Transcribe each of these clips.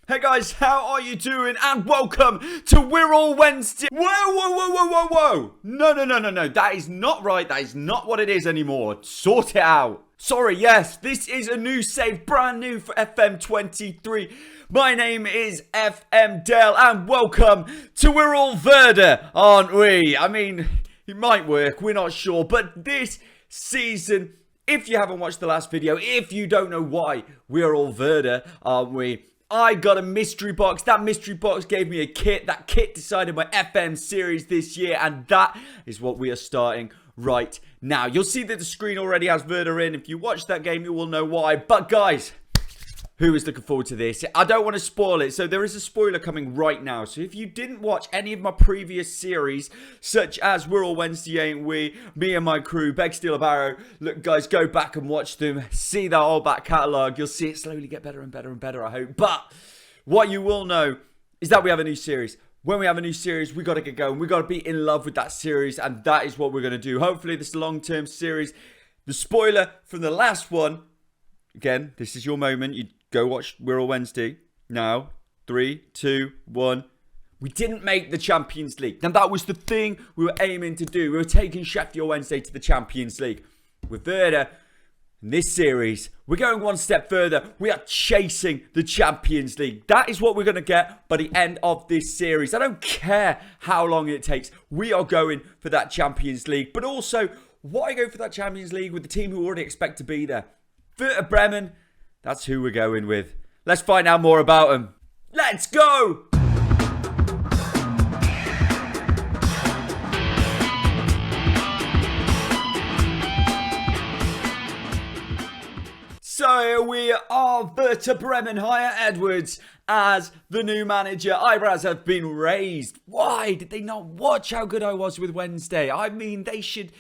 Hey guys, how are you doing? And welcome to We're All Wednesday. Whoa. No. That is not right. That is not what it is anymore. Sort it out. Sorry, yes, this is a new save, brand new for FM23. My name is FMDale and welcome to We're All Werder, aren't we? I mean, it might work, we're not sure, but this season, if you haven't watched the last video, if you don't know why we're all Werder, aren't we? I got a mystery box. That mystery box gave me a kit. That kit decided my FM series this year, and that is what we are starting right now. You'll see that the screen already has Werder in. If you watch that game, you will know why. But guys, who is looking forward to this? I don't want to spoil it, so there is a spoiler coming right now. So if you didn't watch any of my previous series, such as We're All Wednesday, Ain't We, Me and My Crew, Beg, Steal a Barrow, look guys, go back and watch them. See that whole back catalogue. You'll see it slowly get better and better and better, I hope. But what you will know is that we have a new series. When we have a new series, we got to get going. We got to be in love with that series, and that is what we're going to do. Hopefully this long-term series. The spoiler from the last one, again, this is your moment. You go watch We're All Wednesday. Now, 3, 2, 1. We didn't make the Champions League. And that was the thing we were aiming to do. We were taking Sheffield Wednesday to the Champions League. With Werder, in this series, we're going one step further. We are chasing the Champions League. That is what we're going to get by the end of this series. I don't care how long it takes. We are going for that Champions League. But also, why go for that Champions League with the team who already expect to be there? Werder Bremen, that's who we're going with. Let's find out more about them. Let's go! So we are Werder Bremen. Hire Edwards as the new manager. Eyebrows have been raised. Why did they not watch how good I was with Wednesday? I mean, they should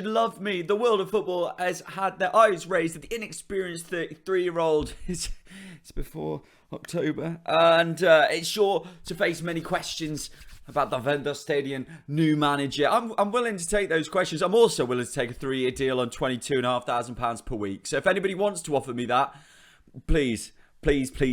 love me. The world of football has had their eyes raised at the inexperienced 33-year-old. It's before October. And it's sure to face many questions about the Werder Stadium new manager. I'm willing to take those questions. I'm also willing to take a 3-year deal on £22,500 per week. So if anybody wants to offer me that, please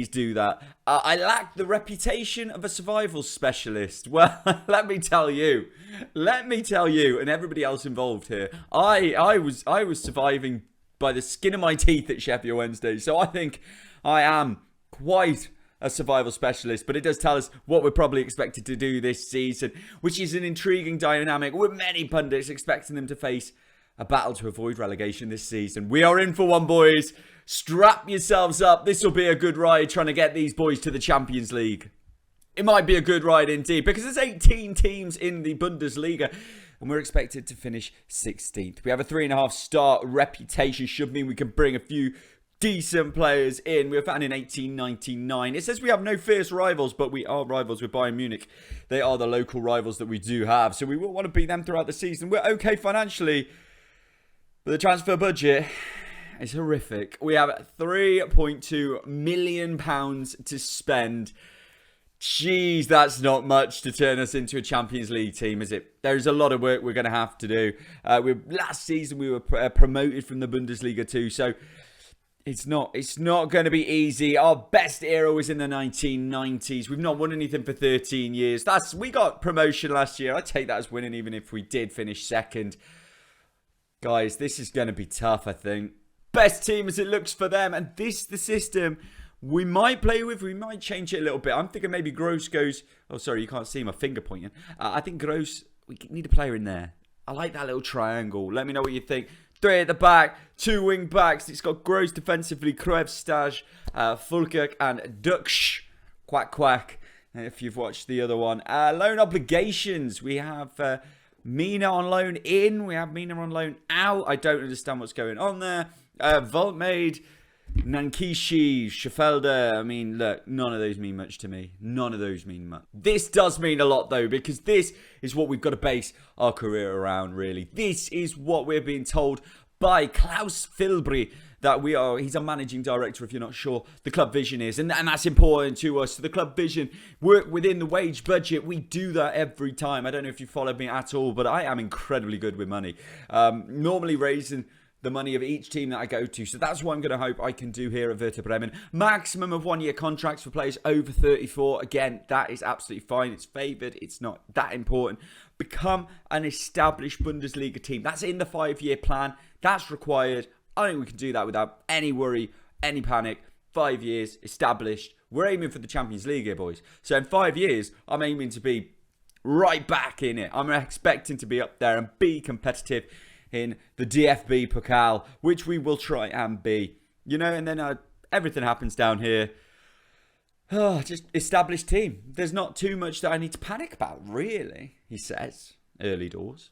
do that. I lack the reputation of a survival specialist. Well, let me tell you, and everybody else involved here, I was surviving by the skin of my teeth at Sheffield Wednesday. So I think I am quite a survival specialist, but it does tell us what we're probably expected to do this season, which is an intriguing dynamic with many pundits expecting them to face a battle to avoid relegation this season. We are in for one, boys. Strap yourselves up. This will be a good ride trying to get these boys to the Champions League. It might be a good ride indeed, because there's 18 teams in the Bundesliga, and we're expected to finish 16th. We have a 3.5-star reputation, should mean we can bring a few decent players in. We were founded in 1899. It says we have no fierce rivals, but we are rivals with Bayern Munich. They are the local rivals that we do have, so we will want to beat them throughout the season. We're okay financially, but the transfer budget is horrific. We have £3.2 million to spend. Jeez, that's not much to turn us into a Champions League team, is it? There's a lot of work we're going to have to do. Last season, we were promoted from the Bundesliga too, so it's not going to be easy. Our best era was in the 1990s. We've not won anything for 13 years. We got promotion last year. I take that as winning, even if we did finish second. Guys, this is going to be tough, I think. Best team as it looks for them. And this, the system we might play with. We might change it a little bit. I'm thinking maybe Gross goes... Oh, sorry, you can't see my finger pointing. I think Gross... We need a player in there. I like that little triangle. Let me know what you think. 3 at the back, 2 wing backs. It's got Gross defensively, Kruev, Staj, Fulkirk, and Duksh. Quack. If you've watched the other one. Loan obligations. We have Mina on loan in. We have Mina on loan out. I don't understand what's going on there. Voltmade, Nankishi, Schaffelder. I mean, look, none of those mean much to me. None of those mean much. This does mean a lot, though, because this is what we've got to base our career around, really. This is what we're being told by Klaus Filbri that he's a managing director, if you're not sure. The club vision is, and that's important to us. So the club vision, work within the wage budget. We do that every time. I don't know if you followed me at all, but I am incredibly good with money. Normally raising the money of each team that I go to. So that's what I'm going to hope I can do here at Werder Bremen. Maximum of 1 year contracts for players over 34. Again, that is absolutely fine. It's favoured. It's not that important. Become an established Bundesliga team. That's in the 5-year plan. That's required. I think we can do that without any worry, any panic. 5 years, established. We're aiming for the Champions League here, boys. So in 5 years, I'm aiming to be right back in it. I'm expecting to be up there and be competitive in the DFB Pokal, which we will try and be. You know, and then everything happens down here. Just established team. There's not too much that I need to panic about, really, he says. Early doors.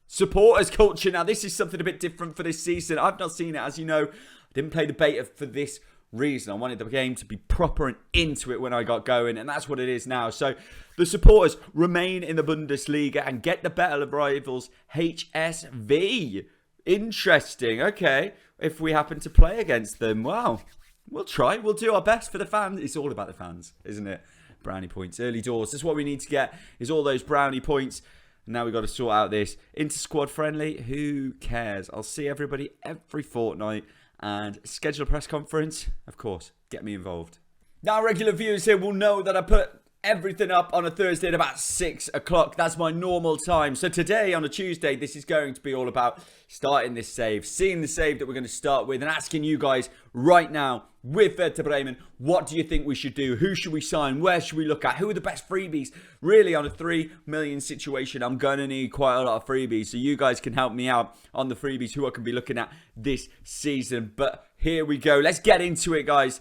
Supporters culture. Now, this is something a bit different for this season. I've not seen it, as you know. I didn't play the beta for this reason. I wanted the game to be proper and into it when I got going, and that's what it is now. So the supporters remain in the Bundesliga and get the battle of rivals HSV. Interesting. Okay, if we happen to play against them, wow, we'll try. We'll do our best for the fans. It's all about the fans, isn't it? Brownie points, early doors. That's what we need to get, is all those brownie points. Now we've got to sort out this inter-squad friendly. Who cares? I'll see everybody every fortnight. And schedule a press conference, of course, get me involved. Now, regular viewers here will know that I put everything up on a Thursday at about 6 o'clock. That's my normal time. So today, on a Tuesday, this is going to be all about starting this save, seeing the save that we're going to start with, and asking you guys right now, with Werder Bremen, what do you think we should do? Who should we sign? Where should we look at? Who are the best freebies? Really, on a 3 million situation, I'm going to need quite a lot of freebies. So you guys can help me out on the freebies, who I can be looking at this season. But here we go. Let's get into it, guys.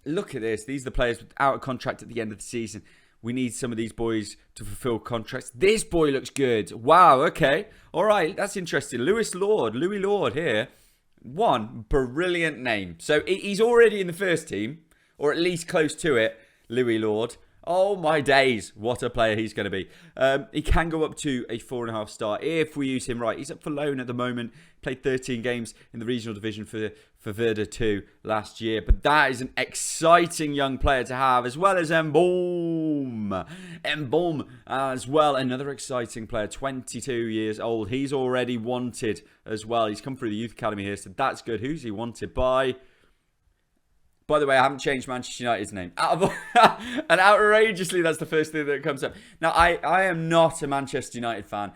Look at this. These are the players out of contract at the end of the season. We need some of these boys to fulfill contracts. This boy looks good. Wow, okay. All right, that's interesting. Louis Lord here. One brilliant name. So he's already in the first team, or at least close to it. Louis Lord. Oh my days, what a player he's going to be. He can go up to a 4.5 star if we use him right. He's up for loan at the moment. Played 13 games in the regional division for Werder 2 last year. But that is an exciting young player to have, as well as Mboum. Mboum as well, another exciting player, 22 years old. He's already wanted as well. He's come through the youth academy here, so that's good. Who's he wanted by? By the way, I haven't changed Manchester United's name. And outrageously, that's the first thing that comes up. Now, I am not a Manchester United fan.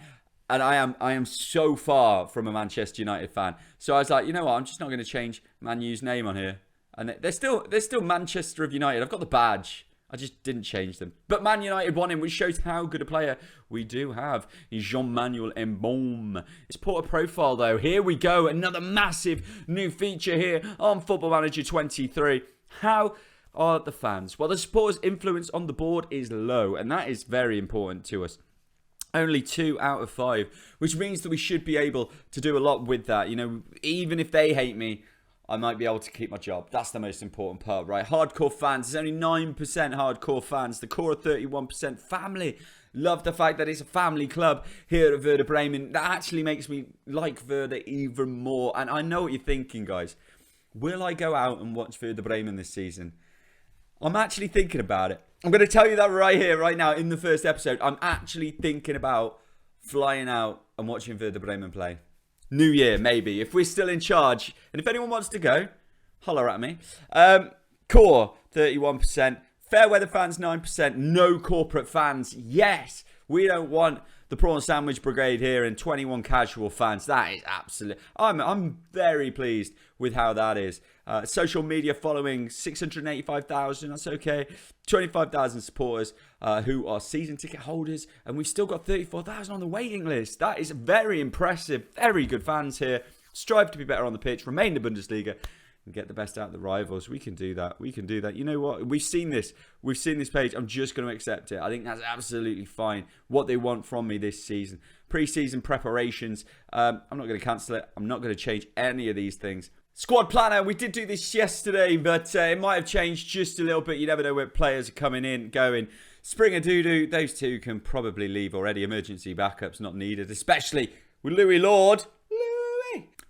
And I am so far from a Manchester United fan. So I was like, you know what? I'm just not going to change Man U's name on here. And they're still Manchester of United. I've got the badge. I just didn't change them. But Man United won him, which shows how good a player we do have. He's Jean-Manuel Mboum. It's Porter profile, though. Here we go. Another massive new feature here on Football Manager 23. How are the fans? Well, the supporters' influence on the board is low, and that is very important to us. Only 2 out of 5, which means that we should be able to do a lot with that. You know, even if they hate me, I might be able to keep my job. That's the most important part, right? Hardcore fans. There's only 9% hardcore fans. The core of 31% family. Love the fact that it's a family club here at Werder Bremen. That actually makes me like Werder even more. And I know what you're thinking, guys. Will I go out and watch Werder Bremen this season? I'm actually thinking about it. I'm going to tell you that right here, right now, in the first episode. I'm actually thinking about flying out and watching Werder Bremen play. New Year, maybe, if we're still in charge. And if anyone wants to go, holler at me. Core, 31%. Fair weather fans, 9%. No corporate fans. Yes, we don't want the prawn sandwich brigade here and 21 casual fans. That is absolute. I'm very pleased with how that is. Social media following, 685,000. That's okay. 25,000 supporters who are season ticket holders. And we've still got 34,000 on the waiting list. That is very impressive. Very good fans here. Strive to be better on the pitch. Remain in the Bundesliga. And get the best out of the rivals. We can do that. We can do that. You know what? We've seen this. We've seen this page. I'm just going to accept it. I think that's absolutely fine. What they want from me this season. Pre-season preparations. I'm not going to cancel it. I'm not going to change any of these things. Squad planner. We did do this yesterday, but it might have changed just a little bit. You never know where players are coming in, going. Springer, Dudu. Those two can probably leave already. Emergency backups not needed, especially with Louis Lord.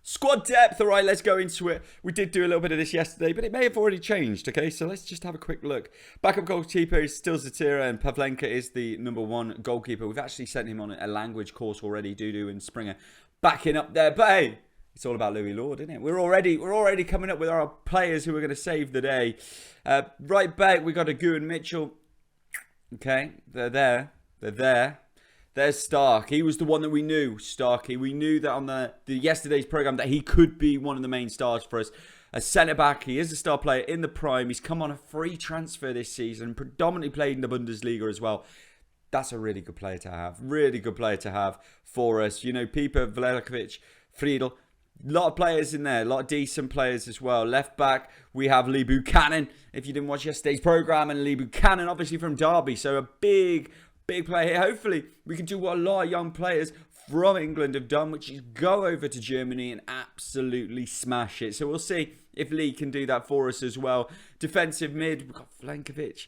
Squad depth, all right, let's go into it. We did do a little bit of this yesterday, but it may have already changed, okay? So let's just have a quick look. Backup goalkeeper is still Zatira, and Pavlenka is the #1 goalkeeper. We've actually sent him on a language course already, Dudu and Springer backing up there. But hey, It's all about Louis Lord, isn't it? We're already coming up with our players who are going to save the day. Right back, we got a Gu and Mitchell. Okay, they're there. There's Stark. He was the one that we knew, Starky. We knew that on the yesterday's programme that he could be one of the main stars for us. A centre-back, he is a star player in the prime. He's come on a free transfer this season, predominantly played in the Bundesliga as well. That's a really good player to have. Really good player to have for us. You know, Pieper, Velikovic, Friedel. A lot of players in there. A lot of decent players as well. Left back, we have Lee Buchanan. If you didn't watch yesterday's programme, and Lee Buchanan, obviously from Derby. So a big player here. Hopefully, we can do what a lot of young players from England have done, which is go over to Germany and absolutely smash it. So we'll see if Lee can do that for us as well. Defensive mid, we've got Flankovic.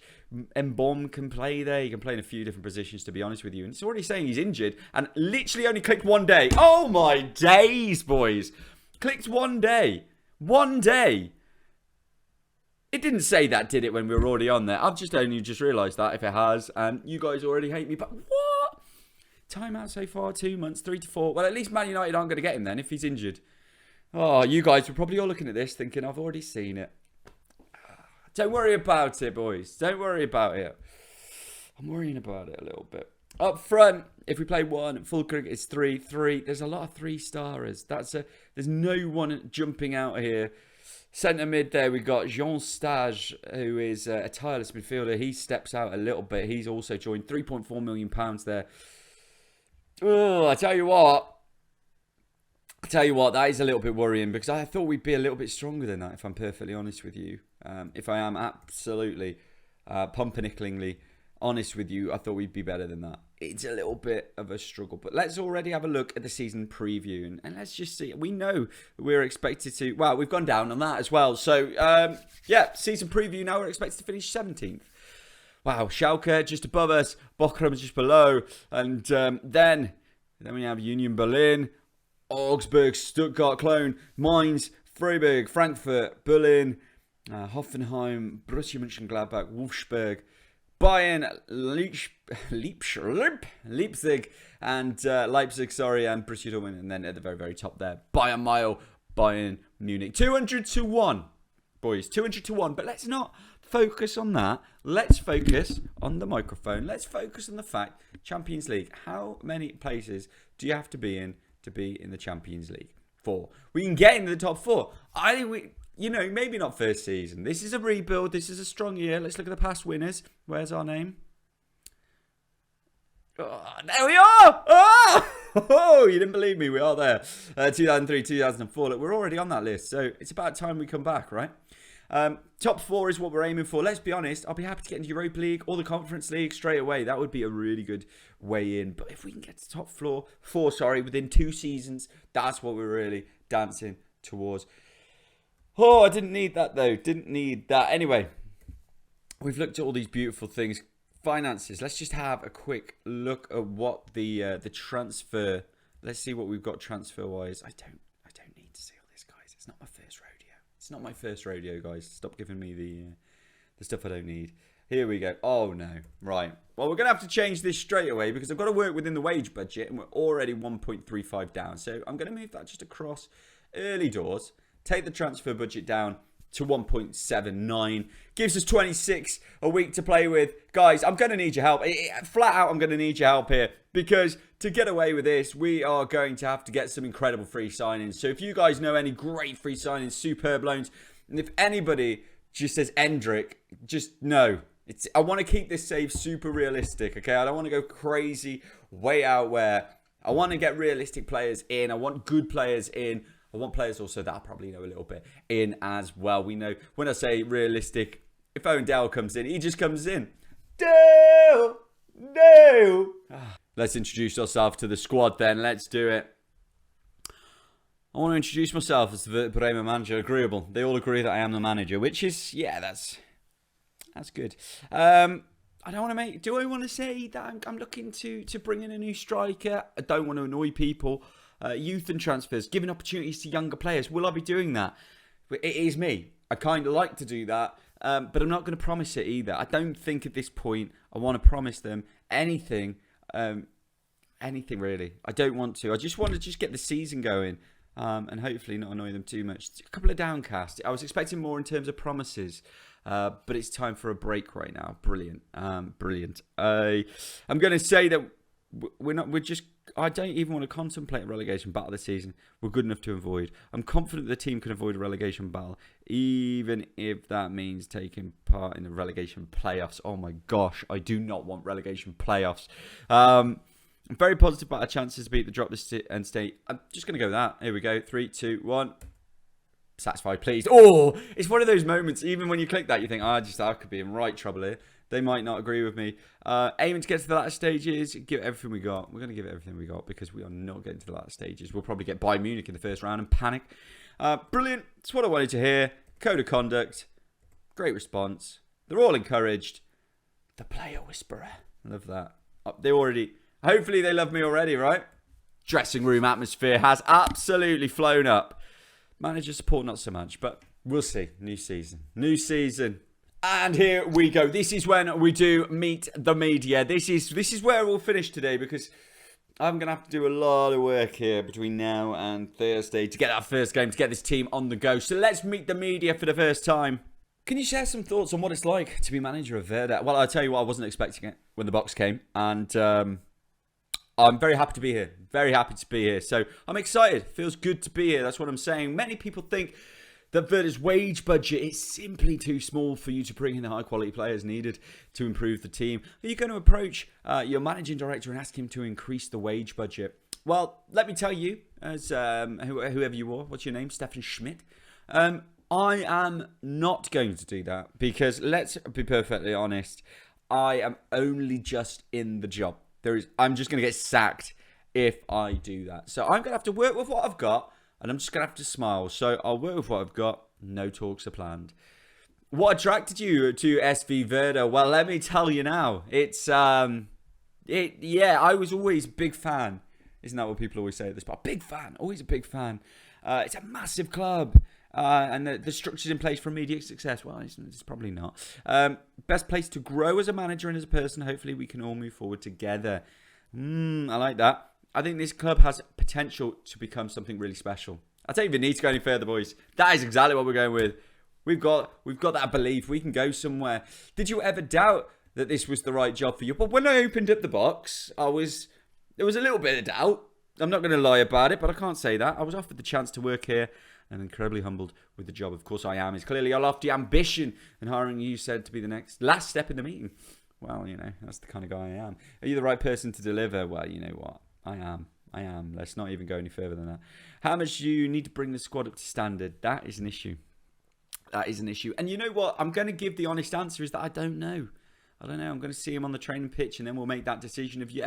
Mbom can play there. He can play in a few different positions, to be honest with you. And it's already saying he's injured and literally only clicked one day. Oh my days, boys. Clicked one day. One day. It didn't say that, did it, when we were already on there? I've only just realised that, if it has. And you guys already hate me. But what? Timeout so far, 2 months, 3 to 4. Well, at least Man United aren't going to get him then if he's injured. Oh, you guys were probably all looking at this thinking, I've already seen it. Don't worry about it, boys. Don't worry about it. I'm worrying about it a little bit. Up front, if we play one, full cricket, it's 3-3. There's a lot of 3-starers. There's no one jumping out here. Centre mid there, we got Jean Stage, who is a tireless midfielder. He steps out a little bit. He's also joined. £3.4 million there. Oh, I tell you what, that is a little bit worrying because I thought we'd be a little bit stronger than that, if I'm perfectly honest with you. If I am absolutely pumpernickelingly honest with you, I thought we'd be better than that. It's a little bit of a struggle. But let's already have a look at the season preview. And let's just see. We know we're expected to... Well, we've gone down on that as well. So, yeah, season preview now. We're expected to finish 17th. Wow, Schalke just above us. Bochum just below. And then we have Union Berlin, Augsburg, Stuttgart, Cologne, Mainz, Freiburg, Frankfurt, Berlin, Hoffenheim, Borussia Mönchengladbach, Wolfsburg, Bayern, Leipzig, and Leipzig, and Borussia Dortmund, and then at the very, very top there, Bayern Mile, Bayern Munich. 200 to 1, boys, 200 to 1, but let's not focus on that. Let's focus on the microphone. Let's focus on the fact, Champions League, how many places do you have to be in the Champions League? 4. We can get into the top 4. I think maybe not first season. This is a rebuild. This is a strong year. Let's look at the past winners. Where's our name? Oh, there we are! Oh, you didn't believe me. We are there. 2003, 2004. Look, we're already on that list. So it's about time we come back, right? Top 4 is what we're aiming for. Let's be honest. I'll be happy to get into Europa League or the Conference League straight away. That would be a really good way in. But if we can get to top 4, within 2 seasons, that's what we're really dancing towards. Oh, I didn't need that, though. Didn't need that. Anyway, we've looked at all these beautiful things. Finances. Let's just have a quick look at what the transfer... Let's see what we've got transfer-wise. I don't need to see all this, guys. It's not my first rodeo. It's not my first rodeo, guys. Stop giving me the stuff I don't need. Here we go. Oh, no. Right. Well, we're going to have to change this straight away because I've got to work within the wage budget and we're already 1.35 down. So I'm going to move that just across early doors. Take the transfer budget down to 1.79. Gives us 26 a week to play with. Guys, I'm going to need your help. Flat out, I'm going to need your help here. Because to get away with this, we are going to have to get some incredible free signings. So if you guys know any great free signings, superb loans, and if anybody just says Endrick, just know. I want to keep this save super realistic, okay? I don't want to go crazy way out where. I want to get realistic players in. I want good players in. I want players also that I probably know a little bit in as well. We know when I say realistic, if FMDale comes in, he just comes in. Dale! Let's introduce ourselves to the squad then. Let's do it. I want to introduce myself as the Werder Bremen manager. Agreeable. They all agree that I am the manager, which is, yeah, that's good. I don't want to make... Do I want to say that I'm looking to bring in a new striker? I don't want to annoy people. Youth and transfers, giving opportunities to younger players. Will I be doing that? It is me. I kind of like to do that, but I'm not going to promise it either. I don't think at this point I want to promise them anything, anything really. I don't want to. I just want to get the season going. and hopefully not annoy them too much. A couple of downcast. I was expecting more in terms of promises, but it's time for a break right now. Brilliant. Brilliant. I'm going to say that I don't even want to contemplate a relegation battle this season. We're good enough to avoid. I'm confident the team can avoid a relegation battle, even if that means taking part in the relegation playoffs. Oh my gosh, I do not want relegation playoffs. I'm very positive about our chances to beat the drop list and stay. I'm just going to go with that. Here we go. 3, 2, 1. Satisfied, please. Oh, it's one of those moments, even when you click that, you think, I could be in right trouble here. They might not agree with me. Aiming to get to the latter stages, give it everything we got. We're going to give it everything we got because we are not getting to the latter stages. We'll probably get Bayern Munich in the first round and panic. Brilliant. That's what I wanted to hear. Code of conduct. Great response. They're all encouraged. The player whisperer. Love that. Hopefully they love me already, right? Dressing room atmosphere has absolutely flown up. Manager support, not so much, but we'll see. New season. New season. And here we go. This is when we do meet the media. This is where we'll finish today because I'm going to have to do a lot of work here between now and Thursday to get that first game, to get this team on the go. So let's meet the media for the first time. Can you share some thoughts on what it's like to be manager of Werder? Well, I'll tell you what, I wasn't expecting it when the box came. And I'm very happy to be here. Very happy to be here. So I'm excited. Feels good to be here. That's what I'm saying. Many people think that Werder's wage budget is simply too small for you to bring in the high-quality players needed to improve the team. Are you going to approach your managing director and ask him to increase the wage budget? Well, let me tell you, as whoever you are, what's your name? Stefan Schmidt? I am not going to do that because, let's be perfectly honest, I am only just in the job. I'm just going to get sacked if I do that. So I'm going to have to work with what I've got. And I'm just going to have to smile. So I'll work with what I've got. No talks are planned. What attracted you to SV Werder? Well, let me tell you now. I was always a big fan. Isn't that what people always say at this part? Big fan. Always a big fan. It's a massive club. And the structure's in place for immediate success. Well, it's probably not. Best place to grow as a manager and as a person. Hopefully we can all move forward together. I like that. I think this club has potential to become something really special. I don't even need to go any further, boys. That is exactly what we're going with. We've got that belief. We can go somewhere. Did you ever doubt that this was the right job for you? But when I opened up the box, there was a little bit of doubt. I'm not going to lie about it, but I can't say that. I was offered the chance to work here and incredibly humbled with the job. Of course I am. It's clearly a lofty ambition, and hiring you said to be the last step in the meeting. Well, that's the kind of guy I am. Are you the right person to deliver? Well, you know what? I am. Let's not even go any further than that. How much do you need to bring the squad up to standard? That is an issue. And you know what? I'm going to give the honest answer is that I don't know. I'm going to see him on the training pitch and then we'll make that decision. Have you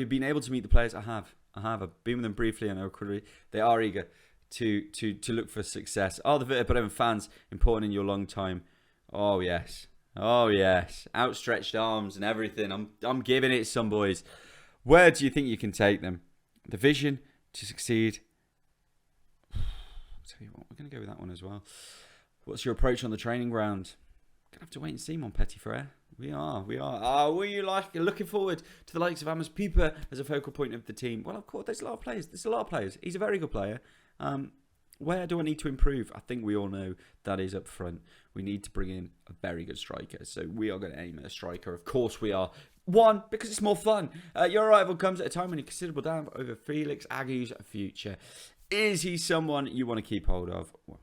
been able to meet the players? I have. I've been with them briefly and they are eager to look for success. Are the Werder Bremen fans important in your long time? Oh, yes. Outstretched arms and everything. I'm giving it some, boys. Where do you think you can take them? The vision to succeed. I'll tell you what, we're going to go with that one as well. What's your approach on the training ground? Going to have to wait and see, mon petit frère. We are. Were you looking forward to the likes of Amos Pieper as a focal point of the team? Well, of course, there's a lot of players. He's a very good player. Where do I need to improve? I think we all know that is up front. We need to bring in a very good striker. So we are going to aim at a striker. Of course we are. One, because it's more fun. Your arrival comes at a time when you're considerable down over Felix Agu's future. Is he someone you want to keep hold of? Well,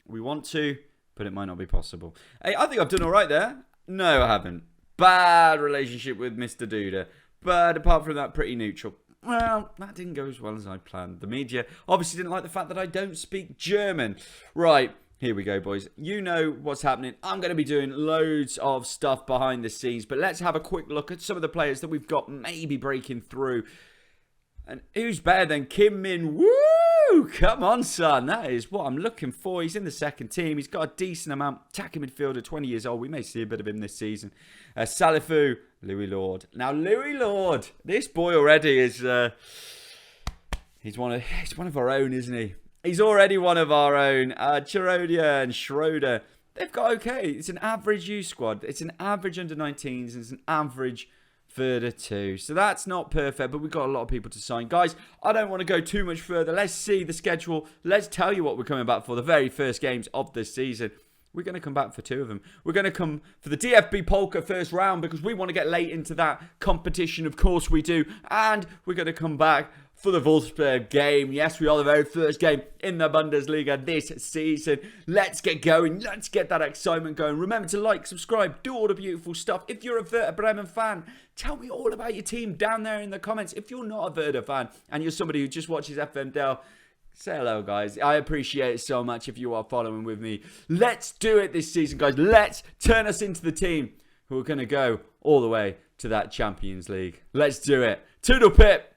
we want to, but it might not be possible. Hey, I think I've done all right there. No, I haven't. Bad relationship with Mr. Duda. But apart from that, pretty neutral. Well, that didn't go as well as I planned. The media obviously didn't like the fact that I don't speak German. Right. Here we go, boys. You know what's happening. I'm going to be doing loads of stuff behind the scenes, but let's have a quick look at some of the players that we've got maybe breaking through. And who's better than Kim Min Woo? Come on, son. That is what I'm looking for. He's in the second team. He's got a decent amount. Attacking midfielder, 20 years old. We may see a bit of him this season. Salifu, Louis Lord. Now, Louis Lord, this boy already is... he's one of our own, isn't he? He's already one of our own. Chirodia and Schroeder. They've got okay. It's an average youth squad. It's an average under-19s. And it's an average Werder 2. So that's not perfect, but we've got a lot of people to sign. Guys, I don't want to go too much further. Let's see the schedule. Let's tell you what we're coming back for. The very first games of this season. We're going to come back for 2 of them. We're going to come for the DFB Polka first round because we want to get late into that competition. Of course we do. And we're going to come back for the Wolfsburg game. Yes, we are the very first game in the Bundesliga this season. Let's get going. Let's get that excitement going. Remember to like, subscribe, do all the beautiful stuff. If you're a Werder Bremen fan, tell me all about your team down there in the comments. If you're not a Werder fan and you're somebody who just watches FMDale, say hello, guys. I appreciate it so much if you are following with me. Let's do it this season, guys. Let's turn us into the team who are going to go all the way to that Champions League. Let's do it. Toodle pip.